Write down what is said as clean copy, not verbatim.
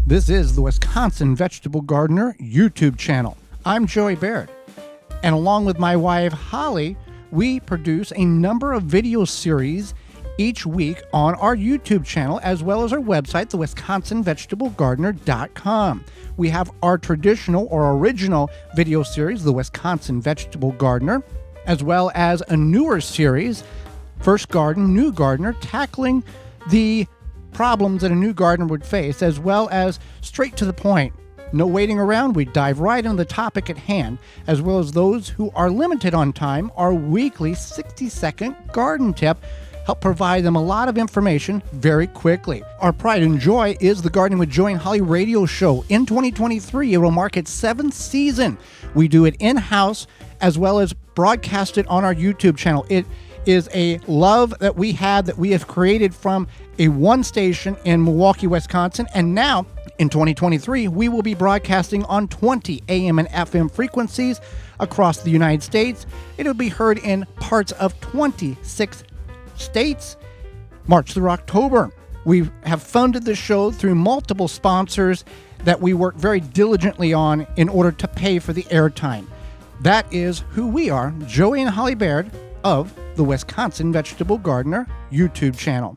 This is the Wisconsin Vegtable Gardener YouTube channel. I'm Joey Baird, and along with my wife Holly, we produce a number of video series each week on our YouTube channel, as well as our website, the WisconsinVegetableGardener.com. We have our traditional or original video series, the Wisconsin Vegetable Gardener, as well as a newer series, First Garden, New Gardener, tackling the problems that a new gardener would face, as well as straight to the point. No waiting around, we dive right into the topic at hand, as well as those who are limited on time, our weekly 60-second garden tip help provide them a lot of information very quickly. Our pride and joy is the Gardening with Joey and Holly radio show. In 2023, it will mark its 7th season. We do it in-house as well as broadcast it on our YouTube channel. It is a love that we have created from a one station in Milwaukee, Wisconsin. And now in 2023, we will be broadcasting on 20 AM and FM frequencies across the United States. It'll be heard in parts of 26 states, March through October. We have funded the show through multiple sponsors that we work very diligently on in order to pay for the airtime. That is who we are, Joey and Holly Baird of the Wisconsin Vegetable Gardener YouTube channel.